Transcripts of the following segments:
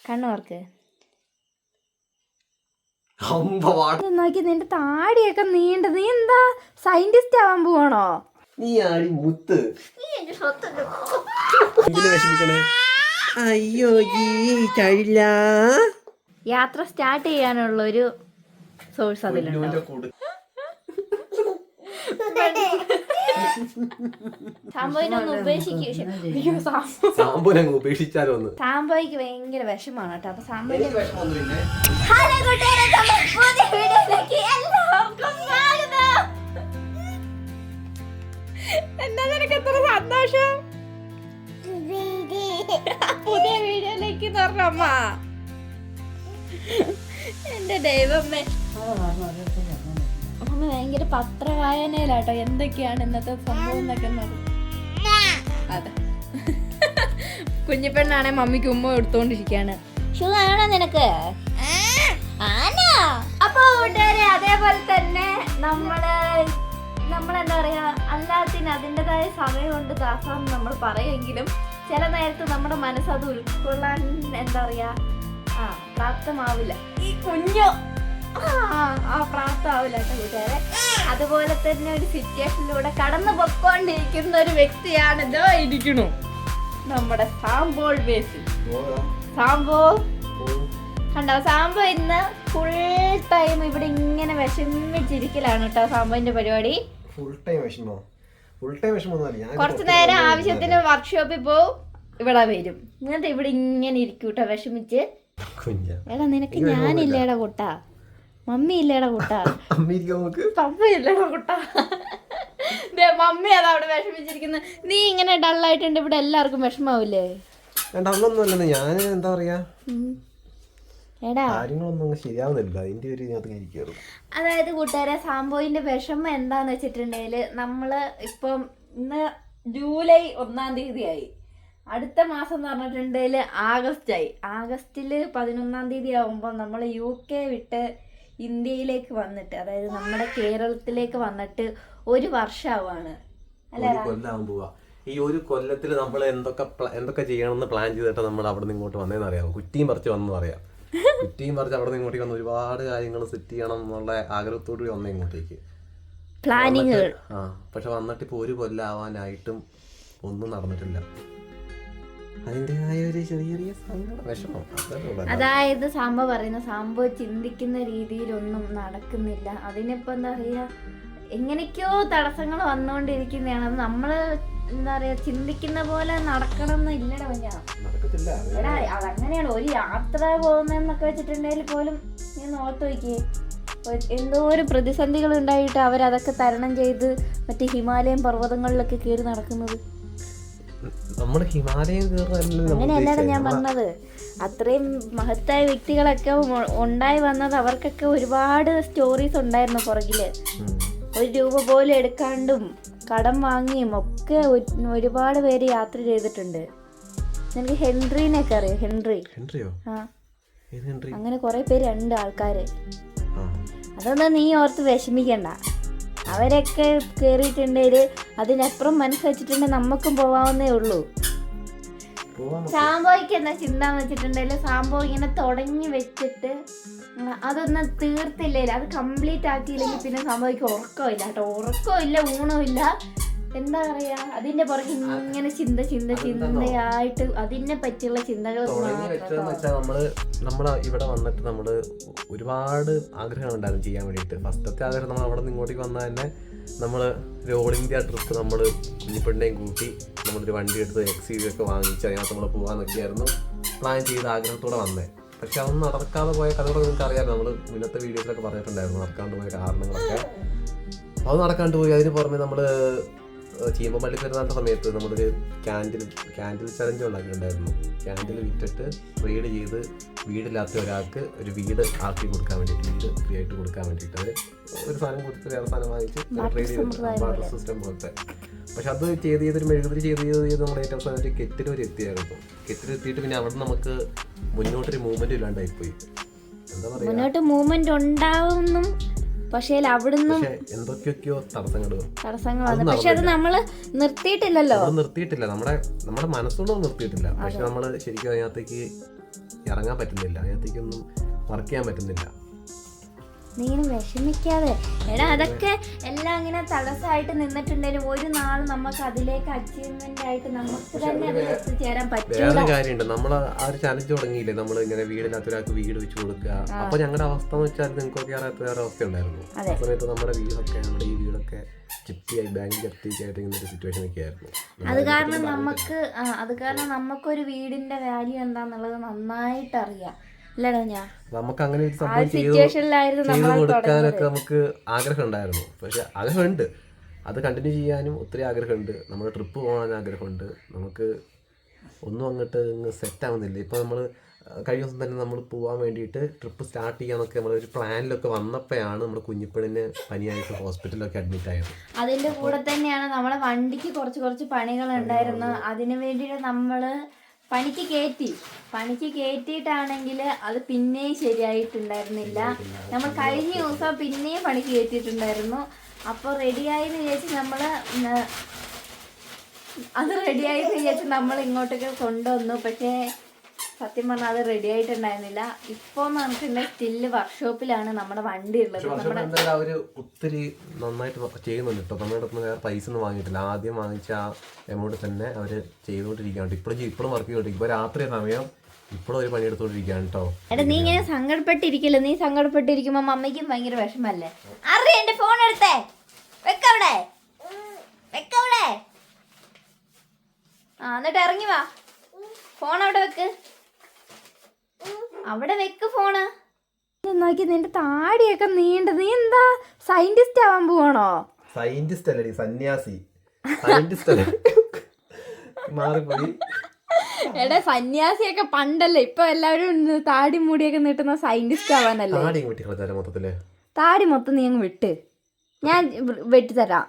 കണ്ണുവർക്ക് നോക്കി നിന്റെ താടിയൊക്കെ നീണ്ട. നീ എന്താ സയന്റിസ്റ്റ് ആവാൻ പോവാണോ? നീ ആടി മുത്ത്. അയ്യോ കഴില്ല. യാത്ര സ്റ്റാർട്ട് ചെയ്യാനുള്ള ഒരു സോഴ്സ് അതിലുണ്ട്. സാമ്പോയ്ക്ക് ഭയങ്കര വിഷമാണ് കേട്ടോ. അപ്പൊ സാമ്പോയ്ക്ക് എന്താ നിനക്ക് എത്ര സന്തോഷം? പുതിയ വീഡിയോയിലേക്ക് പറഞ്ഞമ്മ. എന്റെ ദൈവമേ, അമ്മ ഭയങ്കര പത്രവായനയിലാട്ടോ എന്തൊക്കെയാണ് ഇന്നത്തെ സംഭവം എന്നൊക്കെ. അതെ, കുഞ്ഞിപ്പെണ്ണാണെ മമ്മിക്ക് ഉമ്മ എടുത്തോണ്ടിരിക്കാണ്. ഷുഗാണോ നിനക്ക്? അപ്പൊ കൂട്ടുകാരെ, അതേപോലെ തന്നെ നമ്മളെന്താ പറയാ, എല്ലാത്തിനും അതിൻ്റെതായ സമയം കൊണ്ട് ദാസാന്ന് നമ്മൾ പറയുമെങ്കിലും ചില നേരത്ത് നമ്മുടെ മനസ്സ് അത് ഉൾക്കൊള്ളാൻ എന്താ പറയാ പ്രാപ്തമാവില്ല. ഈ കുഞ്ഞു പ്രാപ്തമാവില്ല കേട്ടോ കൂട്ടുകാരെ. അതുപോലെ തന്നെ ഒരു സിറ്റുവേഷനിലൂടെ കടന്നു പൊക്കോണ്ടിരിക്കുന്ന ഒരു വ്യക്തിയാണ് ഇതോ ഇരിക്കണു, നമ്മുടെ സാമ്പോൾ ബേസി. സാമ്പോ കണ്ടോ? സാമ്പോ ഇന്ന് ഫുൾ ടൈം ഇവിടെ ഇങ്ങനെ വിഷമിച്ചിരിക്കലാണ് കേട്ടോ സാമ്പോന്റെ പരിപാടി. കുറച്ചു നേരം ആവശ്യത്തിന് വർക്ക്ഷോപ്പിൽ പോവും, ഇവിടെ വരും. ഇങ്ങനത്തെ ഇവിടെ ഇങ്ങനെ ഇരിക്കും കേട്ടോ വിഷമിച്ച്. എടാ നിനക്ക് ഞാനില്ലേടാ കൂട്ടാ, മമ്മി ഇല്ലേടാ കൂട്ടാ, പപ്പ ഇല്ലേടാ കൂട്ടാ. മമ്മി അതാ അവിടെ വിഷമിച്ചിരിക്കുന്നത്. നീ ഇങ്ങനെ ഡള്ളായിട്ടുണ്ട്, ഇവിടെ എല്ലാവർക്കും വിഷമാവില്ലേ? ഞാൻ എന്താ പറയാ, അതായത് കൂട്ടുകാരെ, സാമ്പോയിന്റെ വിഷമം എന്താന്ന് വെച്ചിട്ടുണ്ടെങ്കിൽ, നമ്മള് ഇപ്പം ഇന്ന് ജൂലൈ 1-ാം തീയതിയായി. അടുത്ത മാസം എന്ന് പറഞ്ഞിട്ടുണ്ടെങ്കിൽ ആഗസ്റ്റായി. ആഗസ്റ്റില് 11-ാം തീയതി ആവുമ്പോൾ നമ്മൾ UK വിട്ട് ഇന്ത്യയിലേക്ക് വന്നിട്ട്, അതായത് നമ്മുടെ കേരളത്തിലേക്ക് വന്നിട്ട് 1 വർഷമാവാണ് അല്ലേ? ഈ ഒരു കൊല്ലത്തിൽ നമ്മൾ എന്തൊക്കെ ചെയ്യണമെന്ന് പ്ലാൻ ചെയ്തിട്ട് നമ്മൾ അവിടെ നിന്ന് ഇങ്ങോട്ട് വന്നേന്ന് അറിയാമോ? കുറ്റിയും പറിച്ച് വന്നു പറയാം. കുറ്റിയും പറിച്ച് അവിടെ നിന്ന് ഇങ്ങോട്ടേക്ക് വന്ന് ഒരുപാട് കാര്യങ്ങൾ സെറ്റ് ചെയ്യണം എന്നുള്ള ആഗ്രഹത്തോട് വന്നേ ഇങ്ങോട്ടേക്ക് പ്ലാനിങ്. പക്ഷെ വന്നിട്ട് ഇപ്പൊ 1 കൊല്ലം ആവാനായിട്ടും ഒന്നും നടന്നിട്ടില്ല. അതിൻ്റെതായ ഒരു ചെറിയ വിഷമം. അതായത് സാമ്പോ പറയുന്ന, സാമ്പോ ചിന്തിക്കുന്ന രീതിയിലൊന്നും നടക്കുന്നില്ല. അതിനിപ്പോ എന്താ പറയാ, എങ്ങനെയൊക്കെയോ തടസ്സങ്ങൾ വന്നുകൊണ്ടിരിക്കുന്നതാണ്. അത് നമ്മള് എന്താ പറയാ, ചിന്തിക്കുന്ന പോലെ നടക്കണം എന്ന് ഇല്ലടാ ഞാൻ. എടാ അതങ്ങനെയാണ്. ഒരു യാത്ര പോകുന്നതെന്നൊക്കെ വെച്ചിട്ടുണ്ടെങ്കിൽ പോലും ഞാൻ ഓർത്ത് നോക്കിയേ, എന്തോ ഒരു പ്രതിസന്ധികൾ ഉണ്ടായിട്ട് അവരതൊക്കെ തരണം ചെയ്ത് മറ്റേ ഹിമാലയൻ പർവ്വതങ്ങളിലൊക്കെ കയറി നടക്കുന്നത്. അങ്ങനെയല്ലടാ ഞാൻ പറഞ്ഞത്. അത്രയും മഹത്തായ വ്യക്തികളൊക്കെ ഉണ്ടായി വന്നത്, അവർക്കൊക്കെ ഒരുപാട് സ്റ്റോറീസ് ഉണ്ടായിരുന്നു പുറകില്. 1 രൂപ പോലും എടുക്കാണ്ടും കടം വാങ്ങിയും ഒക്കെ ഒരുപാട് പേര് യാത്ര ചെയ്തിട്ടുണ്ട്. നിനക്ക് ഹെൻറിനെയൊക്കെ അറിയോ? ഹെൻറിയോ? അങ്ങനെ കുറെ പേര്, 2 ആൾക്കാര്. അതൊന്നും നീ ഓർത്ത് വിഷമിക്കണ്ട. അവരൊക്കെ കേറിയിട്ടുണ്ടെങ്കിൽ അതിനപ്പുറം മനസ്സ് വെച്ചിട്ടുണ്ടെങ്കിൽ നമുക്കും പോവാവുന്നേ ഉള്ളൂ. സാമ്പോയ്ക്ക് എന്താ ചിന്താന്ന് വെച്ചിട്ടുണ്ടെങ്കിൽ, സാമ്പോ ഇങ്ങനെ തുടങ്ങി വെച്ചിട്ട് അതൊന്നും തീർത്തില്ലേ, അത് കംപ്ലീറ്റ് ആക്കിയില്ലെങ്കിൽ പിന്നെ സാമ്പോയ്ക്ക് ഉറക്കമില്ല കേട്ടോ. ഉറക്കമില്ല, ഊണമില്ല, എന്താ പറയാ, അതിന്റെ പുറകെ ഇങ്ങനെ ചിന്തയായിട്ട് അതിനെ പറ്റിയുള്ള ചിന്തകൾ. നമ്മള് ഇവിടെ വന്നിട്ട് നമ്മള് ഒരുപാട് ആഗ്രഹങ്ങൾ ഉണ്ടായിരുന്നു ചെയ്യാൻ വേണ്ടിയിട്ട്. ഫസ്റ്റത്തെ ആഗ്രഹം, നമ്മൾ അവിടെ നിന്ന് ഇങ്ങോട്ടേക്ക് വന്നാൽ തന്നെ നമ്മള് ഒരു ഓൾ ഇന്ത്യ ട്രിപ്പ് നമ്മള് കുഞ്ഞിപ്പെണ്ണയും കൂട്ടി നമ്മളൊരു വണ്ടി എടുത്ത് XUV ഒക്കെ വാങ്ങിച്ച് അതിനകത്ത് നമ്മൾ പോകാന്നൊക്കെയായിരുന്നു പ്ലാൻ ചെയ്ത് ആഗ്രഹത്തോടെ വന്നേ. പക്ഷെ അതൊന്നും നടക്കാതെ പോയ കഥകളൊക്കെ നിങ്ങൾക്ക് അറിയാമല്ലോ. നമ്മൾ മുന്നത്തെ വീഡിയോസിലൊക്കെ പറഞ്ഞിട്ടുണ്ടായിരുന്നു നടക്കാണ്ട് പോയ കാരണങ്ങളൊക്കെ. അത് നടക്കാണ്ട് പോയി. അതിന് പുറമെ നമ്മള് ചീമ്പമ്പള്ളി പെരുന്നാളിൻ്റെ സമയത്ത് നമ്മളൊരു ക്യാൻഡിൽ ചലഞ്ച് ഉണ്ടാക്കിയിട്ടുണ്ടായിരുന്നു. ക്യാൻഡിൽ വിറ്റിട്ട് ട്രേഡ് ചെയ്ത് വീടില്ലാത്ത ഒരാൾക്ക് ഒരു വീട് ആക്കി കൊടുക്കാൻ വേണ്ടിയിട്ട്, വീട് ഫ്രീ ആയിട്ട് കൊടുക്കാൻ വേണ്ടിയിട്ട് ഒരു സാധനം കൊടുത്ത് വേറെ സാധനം വാങ്ങിച്ച് ട്രേഡ് ചെയ്തിട്ട് വാട്ടർ സിസ്റ്റം പോലത്തെ. പക്ഷെ അത് ചെയ്തൊരു മെഴുകുതിരി ചെയ്ത് നമ്മൾ ഏറ്റവും അവസാനം കെറ്റിലൂർ എത്തിയായിരുന്നു. കെറ്റിലെത്തിയിട്ട് പിന്നെ അവിടെ നമുക്ക് മുന്നോട്ടൊരു മൂവ്മെന്റ് ഇല്ലാണ്ടായിപ്പോയി. എന്താ പറയുക, മുന്നോട്ട് മൂവ്മെന്റ് ഉണ്ടാവുമെന്നും പക്ഷേ അവിടുന്ന് എന്തൊക്കെയൊക്കെയോ തടസ്സങ്ങൾ വന്നു. പക്ഷെ അത് നമ്മള് നിർത്തിയിട്ടില്ലല്ലോ. നിർത്തിയിട്ടില്ല, നമ്മുടെ മനസ്സുകൊണ്ടൊന്നും നിർത്തിയിട്ടില്ല. പക്ഷെ നമ്മള് ശരിക്കും അതിനകത്തേക്ക് ഇറങ്ങാൻ പറ്റുന്നില്ല, അതിനകത്തേക്കൊന്നും വർക്ക് ചെയ്യാൻ പറ്റുന്നില്ല. നീ ഇങ്ങനെ വിഷമിക്കാതെ എടാ, അതൊക്കെ എല്ലാം ഇങ്ങനെ തടസ്സമായിട്ട് നിന്നിട്ടുണ്ടെങ്കിലും ഒരു നാൾ നമുക്ക് അതിലേക്ക് അച്ചീവ്മെന്റ് ആയിട്ട് നമുക്ക് തന്നെ അതിൽ എത്തിച്ചേരാൻ പറ്റും. വേറൊരു കാര്യമുണ്ട്, നമ്മൾ ആ ഒരു ചലഞ്ച് തുടങ്ങിയില്ലേ, നമ്മൾ ഇങ്ങനെ വീടിനകത്ത് ഒരാൾക്ക് വീട് വെച്ച് കൊടുക്കുക. അപ്പൊ ഞങ്ങളുടെ അവസ്ഥ എന്ന് വെച്ചാൽ നിങ്ങൾക്കൊക്കെ അറിയാത്ത വേറെ അവസ്ഥ ഉണ്ടായിരുന്നു. ആ സമയത്ത് നമ്മുടെ ഈ വീടൊക്കെ ചിപ്പിയായി ബാങ്കിൽ ജപ്തിയായിട്ട് ഇങ്ങനെ ഒരു സിറ്റുവേഷൻ ഒക്കെ ആയിരുന്നു. അത് കാരണം നമുക്കൊരു വീടിന്റെ വാല്യൂ എന്താന്നുള്ളത് നന്നായിട്ട് അറിയാം. നമുക്ക് അങ്ങനെ ഒരു സംഭവം ചെയ്ത് കൊടുക്കാനൊക്കെ നമുക്ക് ആഗ്രഹം ഉണ്ടായിരുന്നു. പക്ഷെ ആഗ്രഹമുണ്ട്, അത് കണ്ടിന്യൂ ചെയ്യാനും ഒത്തിരി ആഗ്രഹമുണ്ട്. നമ്മൾ ട്രിപ്പ് പോകാൻ ആഗ്രഹമുണ്ട്. നമുക്ക് ഒന്നും അങ്ങോട്ട് സെറ്റ് ആവുന്നില്ല. ഇപ്പോൾ നമ്മൾ കഴിഞ്ഞ ദിവസം തന്നെ നമ്മൾ പോകാൻ വേണ്ടിയിട്ട് ട്രിപ്പ് സ്റ്റാർട്ട് ചെയ്യാനൊക്കെ നമ്മളൊരു പ്ലാനിലൊക്കെ വന്നപ്പോഴാണ് നമ്മുടെ കുഞ്ഞിപ്പണിന് പനിയായിട്ട് ഹോസ്പിറ്റലിലൊക്കെ അഡ്മിറ്റ് ആയത്. അതിന്റെ കൂടെ തന്നെയാണ് നമ്മളെ വണ്ടിക്ക് കുറച്ച് പണികൾ ഉണ്ടായിരുന്നു. അതിനു വേണ്ടിയിട്ട് നമ്മള് പണിക്ക് കയറ്റിയിട്ടാണെങ്കിൽ അത് പിന്നെയും ശരിയായിട്ടുണ്ടായിരുന്നില്ല. നമ്മൾ കഴിഞ്ഞ ദിവസം പിന്നെയും പണിക്ക് കയറ്റിയിട്ടുണ്ടായിരുന്നു. അപ്പോൾ റെഡിയായെന്ന് വിചാരിച്ച് നമ്മൾ ഇങ്ങോട്ടേക്ക് കൊണ്ടുവന്നു. പക്ഷേ സത്യം പറഞ്ഞാൽ അത് റെഡി ആയിട്ടുണ്ടായിരുന്നില്ല. ഇപ്പോൾ നമുക്കുണ്ടെങ്കിൽ സ്റ്റില് വർക്ക്ഷോപ്പിലാണ് നമ്മുടെ വണ്ടി ഉള്ളത്. അവര് ഒത്തിരി നന്നായിട്ട് ചെയ്യുന്നുണ്ട് കേട്ടോ. നമ്മുടെ അടുത്ത് വേറെ പൈസ ഒന്നും വാങ്ങിയിട്ടില്ല. ആദ്യം വാങ്ങിച്ച ആ എമൗണ്ട് തന്നെ അവര് ചെയ്തുകൊണ്ടിരിക്കുകയാണ്. ഇപ്പോഴും വർക്ക് ചെയ്തോണ്ടിരിക്കും. ഇപ്പോൾ രാത്രി സമയം ഇപ്പോഴും ഒരു പണി എടുത്തോണ്ടിരിക്കുകയാണ് കേട്ടോ. എടാ, നീ ഇങ്ങനെ സങ്കടപ്പെട്ടിരിക്കില്ല. നീ സങ്കടപ്പെട്ടിരിക്കുമ്പോ മമ്മിക്കും ഭയങ്കര വിഷമല്ലേ? അറിയ എന്റെ ഫോൺ എടുത്തേ, വെക്കവിടെ. എന്നിട്ട് ഇറങ്ങി വാ. ഫോൺ അവിടെ വെക്ക്, അവിടെ വെക്ക് ഫോണ്. നോക്കി, നിന്റെ താടിയൊക്കെ നീണ്ട. നീ എന്താ സയന്റിസ്റ്റ് ആവാൻ പോവാണോ? സയന്റിസ്റ്റ് അല്ലേ, സന്യാസി. സയന്റിസ്റ്റ് അല്ലേ, മാറിപ്പോയി. എടാ, സന്യാസിയൊക്കെ പണ്ടല്ലേ, ഇപ്പൊ എല്ലാവരും താടി മൂടിയൊക്കെ നീട്ടുന്ന സയന്റിസ്റ്റ് ആവാനല്ലേ. താടി മൊത്തം നീ അങ്ങ് വിട്ട്, ഞാൻ വെട്ടിത്തരാം.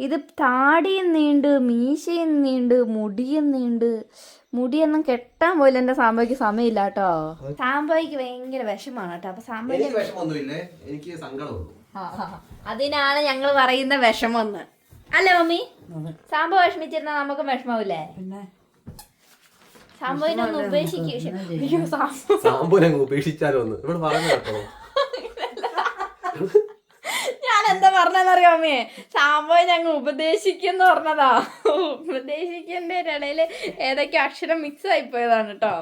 ഇത് താടിയും നീണ്ട്, മീശയും നീണ്ട്, മുടിയും നീണ്ട്. മുടിയൊന്നും കെട്ടാൻ പോലും എന്റെ സാമ്പോയ്ക്ക് സമയമില്ല കേട്ടോ. സാമ്പോയ്ക്ക് ഭയങ്കര വിഷമാണ് കേട്ടോ. അപ്പൊ സാമ്പോയ്ക്ക് അതിനാണ് ഞങ്ങൾ പറയുന്ന വിഷമൊന്ന്, അല്ലേ മമ്മി? സാമ്പോ വിഷമിച്ചിരുന്നാ നമുക്ക് വിഷമാവൂലേ? സാമ്പോയിനൊന്ന് ഞാൻ എന്താ പറഞ്ഞെന്നറിയോ അമ്മയെ? സാമ്പോയെ ഞങ്ങൾ ഉപദേശിക്കുന്നു പറഞ്ഞതാ. ഉപദേശിക്കേണ്ട ഇടയില് ഏതൊക്കെ അക്ഷരം മിക്സ് ആയിപ്പോയതാണ് കേട്ടോ.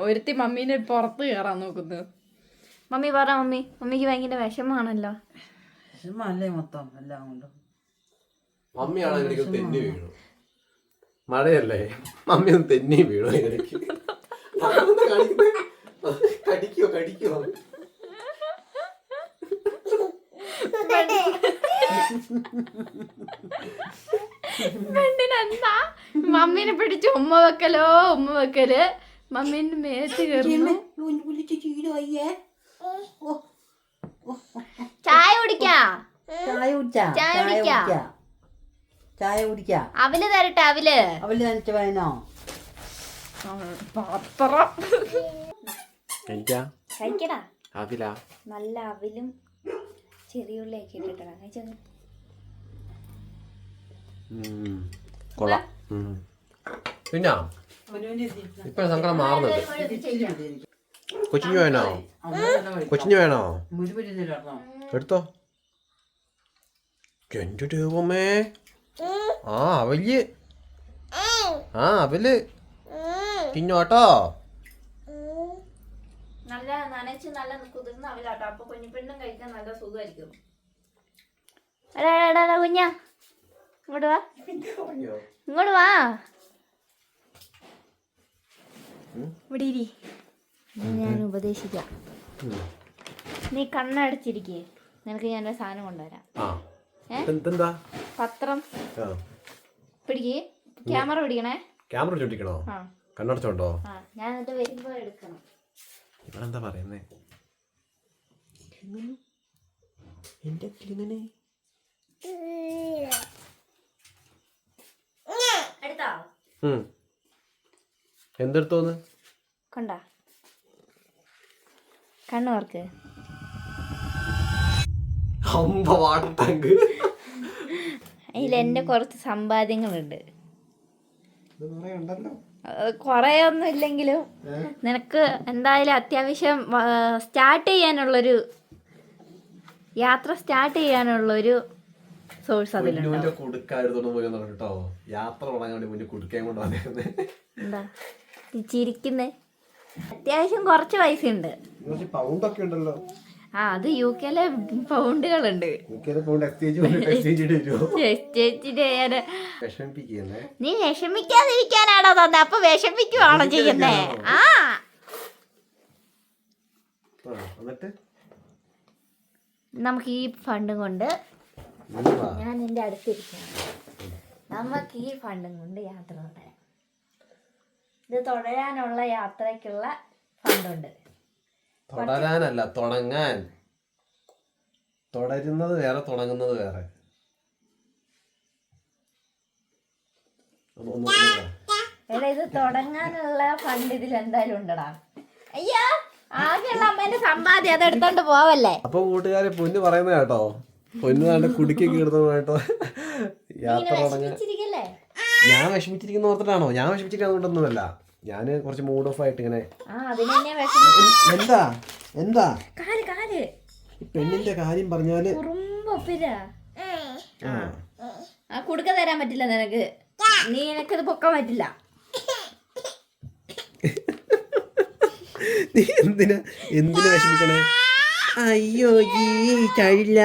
ഒരുത്തി മമ്മീനെ പുറത്ത് കയറാൻ നോക്കുന്നു. മമ്മി പറ, മമ്മിക്ക് ഭയങ്കര വിഷമാണല്ലോ. വിഷമല്ലേ മൊത്തം എല്ലാം കൊണ്ടും. മമ്മിയാണെങ്കിൽ തെന്നി വീണു. മഴയല്ലേ, മമ്മി ഒന്ന് തെന്നി വീണു. എനിക്ക് കടിക്കോ എന്താ മമ്മീനെ പിടിച്ച് ഉമ്മ വെക്കല്. മമ്മീന്റെ മേത്ത് കയറുന്നു. ചായ കുടിക്കാ. അവല് തരട്ടെ? അവല് നനച്ച വേണോ? കഴിക്കടാ. നല്ല അവിലും ചെറിയുള്ളിയൊക്കെ ഇട്ടിട്ടാ കഴിച്ചത്. പിന്നെ ഇപ്പൊ സങ്കടം മാറുന്നുണ്ട്. കൊച്ചിന് വേണോ? എടുത്തോ. എന്റെ രൂപമേ, അവല് തിന്നോട്ടോ. നല്ല നനച്ച് നല്ല കുതിർന്ന അവലാട്ടോ. അപ്പൊ കുഞ്ഞിപ്പെണ്ണും കഴിക്കാൻ നല്ല സുഖമായിരിക്കും. കുഞ്ഞാ, ഇങ്ങോട്ട് വാ. ഇവിടെ ഇരി, ഞാൻ ഉപദേശിക്കാം. നീ കണ്ണടച്ചിരിക്കേ, നിനക്ക് ഞാനൊരു സാധനം കൊണ്ടുവരാം. പത്രം പിടിക്കേ. ക്യാമറ പിടിക്കണേ. ക്യാമറ ചൂണ്ടിക്കണോ? കണ്ണടച്ചോണ്ടോ? ഞാൻ എന്നിട്ട് വരുമ്പോ എടുക്കണം. ഇവരെന്താ പറയുന്നേ? എന്റെ കിളിങ്ങനെ എടുത്തോ? എന്തെടുത്തോന്ന് കണ്ട കണ്ണുവർക്ക് വാട്ടർ ടാങ്ക്. അതിൽ എൻ്റെ കുറച്ച് സമ്പാദ്യങ്ങളുണ്ട്. കുറേയൊന്നും ഇല്ലെങ്കിലും നിനക്ക് എന്തായാലും അത്യാവശ്യം സ്റ്റാർട്ട് ചെയ്യാനുള്ളൊരു യാത്ര സ്റ്റാർട്ട് ചെയ്യാനുള്ളൊരു സോഴ്സ് അതിലുണ്ട്. കേട്ടോ, യാത്ര തുടങ്ങാൻ വേണ്ടി മുന്നേ കുടുക്കാൻ കൊണ്ട് വന്നേക്കുന്നത്. എന്താ ചിരിക്കുന്നേ? അത്യാവശ്യം കുറച്ച് പൈസ ഉണ്ട്. പൗണ്ടൊക്കെ ഉണ്ടല്ലോ. ആ, അത് UK-ലെ പൗണ്ടുകളുണ്ട്. നീ വിഷമിക്കാതിരിക്കാനാണോ തന്നെ? അപ്പൊ വിഷമിക്കുവാണോ ചെയ്യുന്നേ? ആ, നമുക്ക് ഈ ഫണ്ടും കൊണ്ട് ഞാൻ നിന്റെ അടുത്തിരിക്കുകയാണ്. നമുക്ക് ഈ ഫണ്ടും കൊണ്ട് യാത്ര തുടരാം. ഇത് തുടരാനുള്ള യാത്രയ്ക്കുള്ള ഫണ്ടുണ്ട്. തുടരാനല്ല, തുടങ്ങാൻ. തുടരുന്നത് വേറെ, തുടങ്ങുന്നത് വേറെ. എടാ, ഇത് തുടങ്ങാനുള്ള ഫണ്ട് ഇതിൽ എന്തായാലും ഉണ്ടടാ. അയ്യോ, ആകെയുള്ള അമ്മേന്റെ സമ്പാദ്യം അത് എടുത്തോണ്ട് പോവല്ലേ. അപ്പൊ കൂട്ടുകാരെ പൊന്നു പറയുന്നത് കേട്ടോ, പൊന്നു നാണ്ട് കുടിക്കൊക്കെ എടുത്തോ കേട്ടോ. യാത്ര തുടങ്ങാൻ ഞാൻ വിഷമിച്ചിരിക്കുന്ന ഓർത്തിട്ടാണോ? ഞാൻ വിഷമിച്ചിരിക്കുന്നതുകൊണ്ടൊന്നുമല്ല. ഞാന് കുറച്ച് മൂഡ് ഓഫ് ആയിട്ട് ഇങ്ങനെ. എന്താ എന്താ പെണ്ണിന്റെ കാര്യം പറഞ്ഞാല് കുടുക്ക തരാൻ പറ്റില്ല നിനക്ക്. നീ എനിക്കത് പൊക്കാൻ പറ്റില്ല. നീ എന്തിനാ വിഷമിക്കണേ? അയ്യോ കഴില്ല.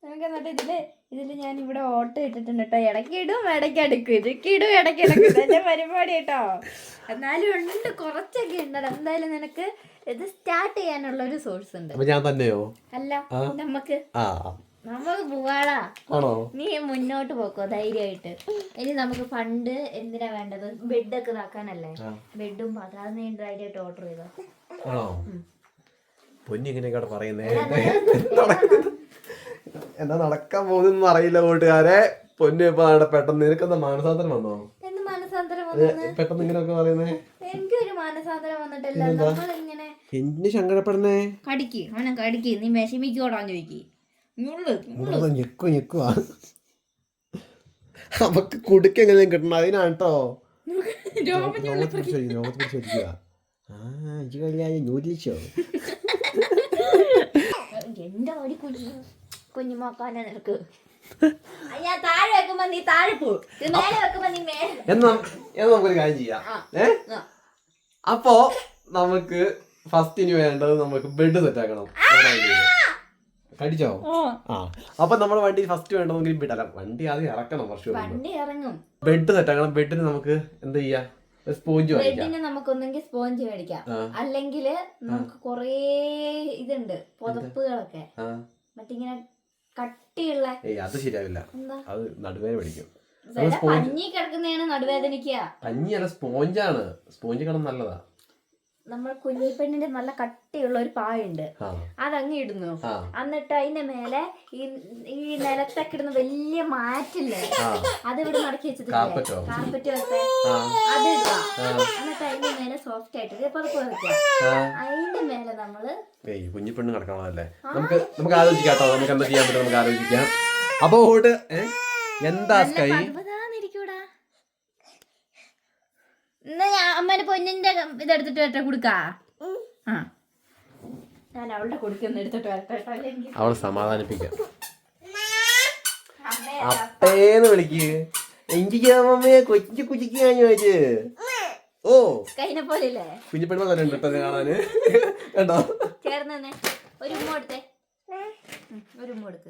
നമുക്ക് എന്നിട്ട് ഇതില് ഞാൻ ഇവിടെ ഓട്ടോ ഇട്ടിട്ടുണ്ട് കേട്ടോ. ഇടയ്ക്ക് ഇടും, ഇടയ്ക്ക് അടുക്കും, ഇടയ്ക്ക് ഇടും, ഇടയ്ക്ക് എടുക്കും. എന്റെ പരിപാടി കേട്ടോ. എന്നാലും ഉണ്ട്, കുറച്ചൊക്കെ ഉണ്ട്. എന്തായാലും നിനക്ക് ഇത് സ്റ്റാർട്ട് ചെയ്യാനുള്ള ഒരു സോഴ്സ് ഉണ്ട്. ഞാൻ തന്നെയോ? അല്ല, നമുക്ക് പോവാടാ. നീ മുന്നോട്ട് പോക്കോ ധൈര്യമായിട്ട്. ഇനി നമുക്ക് ഫണ്ട് എന്തിനാ വേണ്ടത്? ബെഡൊക്കെ ഇതാക്കാനല്ലേ? ബെഡും പാത്രം അത് നീ ധൈര്യമായിട്ട് ഓർഡർ ചെയ്തോ. പൊന്നിങ്ങനെയൊക്കെ പറയുന്നേ. എന്താ നടക്കാൻ പോകുന്ന അറിയില്ല കൂട്ടുകാരെ. പൊന്നു ഇപ്പൊ പെട്ടെന്ന് നിനക്കെന്താ മാനസാന്തരം വന്നോ? പെട്ടെന്ന് ഇങ്ങനെയൊക്കെ പറയുന്നേ. എനിക്കൊരു മാനസാന്തരം വന്നിട്ടില്ല. നമ്മളിങ്ങനെ എന്തിനു സങ്കടപ്പെടുന്നേ? കടിക്ക് അവനെ കടിക്ക്. നീ വിഷമിക്കോടാന്ന് ചോദിക്ക്. ഞെക്കുവാ. അവക്ക് കുടുക്ക് എങ്ങനെയും കിട്ടണം, അതിനാണ് കേട്ടോ. എന്റെ ഒരു കുഞ്ഞുമാക്കാനാ നിനക്ക്. ഞാൻ താഴെ വെക്കുമ്പോ നീ താഴെ പോ, മേലെ വെക്കുമ്പോ നീ മേലെ. നമുക്കൊരു കാര്യം ചെയ്യാം. അപ്പോ നമുക്ക് ഫസ്റ്റ് ഇനി വേണ്ടത് നമുക്ക് ബെഡ് സെറ്റ് ആക്കണം. കടിച്ചോ? ആ, അപ്പൊ നമ്മുടെ വണ്ടി ഫസ്റ്റ് വേണ്ടത് നമുക്ക് ബെഡ്. വണ്ടി ആദ്യം ഇറക്കണം. ബെഡ് സെറ്റ് ആക്കണം. ബെഡിന് നമുക്ക് എന്താ ചെയ്യാ? സ്പോഞ്ച് ബെഡിന് നമുക്കൊന്നെങ്കിൽ സ്പോഞ്ച് മേടിക്കാം, അല്ലെങ്കിൽ നമുക്ക് കൊറേ ഇതുണ്ട് പുതപ്പുകളൊക്കെ, മറ്റിങ്ങനെ കട്ടിയുള്ള. അത് ശരിയാവില്ല, അത് നടുവേദന പിടിക്കും. പഞ്ഞി കിടക്കുന്നതാണ് നടുവേദനിക്കുക. പഞ്ഞിയല്ല, സ്പോഞ്ചാണ്. സ്പോഞ്ച് കിടന്ന് നല്ലതാ. നമ്മൾ കുഞ്ഞിപ്പെണ്ണിന്റെ നല്ല കട്ടിയുള്ള ഒരു പായുണ്ട്, അതങ്ങ് ഇടുന്നു. എന്നിട്ട് അതിന്റെ മേലെ ഈ നിലത്തൊക്കെ ഇടുന്ന വലിയ മാറ്റില്ലേ, അത് ഇവിടെ മടക്കി വെച്ചിട്ടില്ലേ, കാർപ്പറ്റ് വെച്ചേ, അത് ഇടുക. എന്നിട്ട് അതിന്റെ മേലെ സോഫ്റ്റ് ആയിട്ട് പുറത്ത് വെക്കാം. അതിന്റെ മേലെ നമ്മള് കുഞ്ഞിപ്പെണ്ണ് കിടക്കണമല്ലേ. നമുക്ക് ആലോചിക്കാട്ടോ, നമുക്ക് എന്താ ചെയ്യാൻ പറ്റും, നമുക്ക് ആലോചിക്കാം. അപ്പൊ എന്താ സ്കൈ എന്നാ ഞാൻ അമ്മേന്റെ പൊന്നിന്റെ ഇതെടുത്തിട്ട് വരട്ടെ കൊടുക്കാ. ഞാൻ അവളുടെ കൊടുക്കുന്ന എടുത്തിട്ട് വരട്ടെ. അവളെ സമാധാനിപ്പിക്കാം. അപ്പേന്ന് വിളിക്ക്. എങ്കിമ്മയെ കൊച്ചു കുച്ചിക്ക് ചോദിച്ച്. ഓ കൈനെ പോലെയല്ലേ കുഞ്ഞിപ്പെണ്ണ പോലെ ഉണ്ട് കേട്ടോ കാണാന്. കേട്ടോ ചേർന്നെ ഒരു ഉമ്മ കൊടുത്തേ, ഒരു ഉമ്മ കൊടുത്ത്.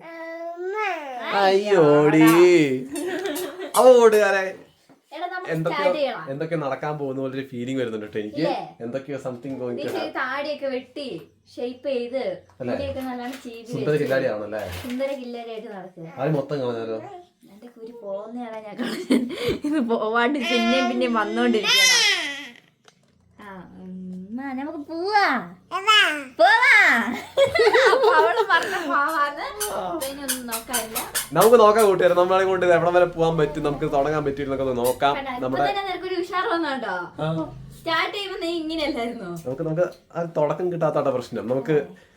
അയ്യോടി. അപ്പൊ കൂട്ടുകാരെ എന്തൊക്കെ നടക്കാൻ പോകുന്ന പോലെ ഒരു ഫീലിംഗ് വരുന്നുണ്ട് കേട്ടോ എനിക്ക്. എന്തൊക്കെയോ സംതിങ് താടിയൊക്കെ വെട്ടി ഷേപ്പ് ചെയ്ത് സുന്ദര കില്ലാടിയാണല്ലേ. സുന്ദര കില്ലാടിയായിട്ട് നടക്കുക. അത് മൊത്തം കാണാനോ എന്റെ കുരി പോകുന്നതാണ് ഞാൻ ഇത് പോവാണ്ട് പിന്നെയും വന്നോണ്ടിരിക്കണം. നമുക്ക് പോവാ അവള് പറഞ്ഞ പോവാന്ന് ഒന്നും നോക്കാനില്ല. നമുക്ക് നോക്കാം കൂട്ടുകാരെ, നമ്മളെ കൊണ്ട് എവിടെ വരെ പോകാൻ പറ്റും, നമുക്ക് തുടങ്ങാൻ പറ്റും നോക്കാം. നമ്മുടെ ഉഷാർ വന്നോ സ്റ്റാർട്ട് ചെയ്യുമ്പോ നീ ഇങ്ങനെയല്ലായിരുന്നോ? നമുക്ക് ആ തുടക്കം കിട്ടാത്ത പ്രശ്നം. നമുക്ക്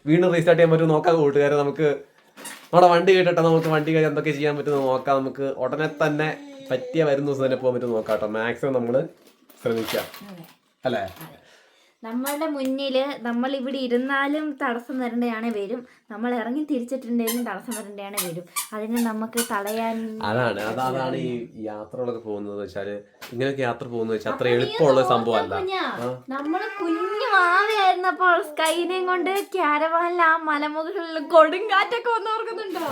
വീണ്ടും റീസ്റ്റാർട്ട് ചെയ്യാൻ പറ്റും നോക്കാം കൂട്ടുകാരെ. നമുക്ക് നമ്മുടെ വണ്ടി കേട്ടിട്ട് നമുക്ക് വണ്ടി കഴിഞ്ഞ് എന്തൊക്കെ ചെയ്യാൻ പറ്റുമെന്ന് നോക്കാം. നമുക്ക് ഉടനെ തന്നെ പറ്റിയ വരുന്ന ദിവസം തന്നെ പോകാൻ പറ്റും നോക്കാം കേട്ടോ. മാക്സിമം നമ്മൾ ശ്രമിക്കാം അല്ലേ? നമ്മളുടെ മുന്നിൽ നമ്മൾ ഇവിടെ ഇരുന്നാലും തടസ്സം വരേണ്ടതാണ് വരും, നമ്മൾ ഇറങ്ങി തിരിച്ചിട്ടുണ്ടെങ്കിലും തടസ്സം വരേണ്ടതാണ് വരും. അതിന് നമുക്ക് തടയാൻ അതാണ് ഈ യാത്രകളൊക്കെ പോകുന്നത് വെച്ചാല്, ഇങ്ങനെയൊക്കെ യാത്ര പോകുന്നത് വെച്ചാൽ അത്ര എളുപ്പമുള്ള സംഭവമല്ല. നമ്മള് കുഞ്ഞു മാവയായിരുന്നപ്പോൾ സ്കൈനെയും കൊണ്ട് ക്യാരവാനിൽ ആ മലമുകളിൽ കൊടുങ്കാറ്റൊക്കെ വന്ന് ഓർക്കുന്നുണ്ടോ?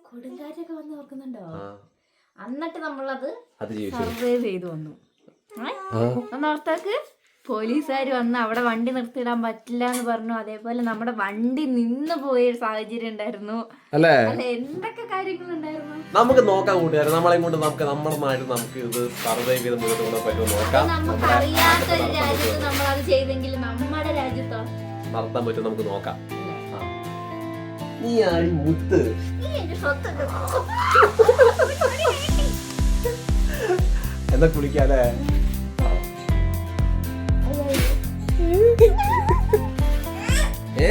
കൊടുങ്കാറ്റൊക്കെ വന്ന് ഓർക്കുന്നുണ്ടോ? എന്നിട്ട് നമ്മളത് സർവൈവ് ചെയ്തു വന്നു. ഒന്നോർത്തേക്ക് പോലീസുകാർ വന്ന് അവിടെ വണ്ടി നിർത്തിയിടാൻ പറ്റില്ല എന്ന് പറഞ്ഞു. അതേപോലെ നമ്മുടെ വണ്ടി നിന്ന് പോയ സാഹചര്യം ഉണ്ടായിരുന്നു അല്ലെ? എന്തൊക്കെ കാര്യങ്ങളുണ്ടായിരുന്നു. നമുക്ക് നോക്കാം കൂട്ടുകാരെ, നമ്മളെ കൊണ്ട് നമുക്ക് നമ്മുടെ നാട്ടിൽ നമുക്ക് ഇത് സർവൈവ് ചെയ്ത് മുന്നോട്ട് കൊണ്ടുപോകാൻ പറ്റുമോ നോക്കാം. നമുക്ക് അറിയാത്ത ഒരു രാജ്യത്ത് നമ്മൾ അത് ചെയ്തെങ്കിൽ നമ്മുടെ രാജ്യത്തോ നടത്താൻ പറ്റും, നമുക്ക് നോക്കാം. നീ ആടി മുത്ത് എന്താ കുളിക്കാല്ലേ? ഏ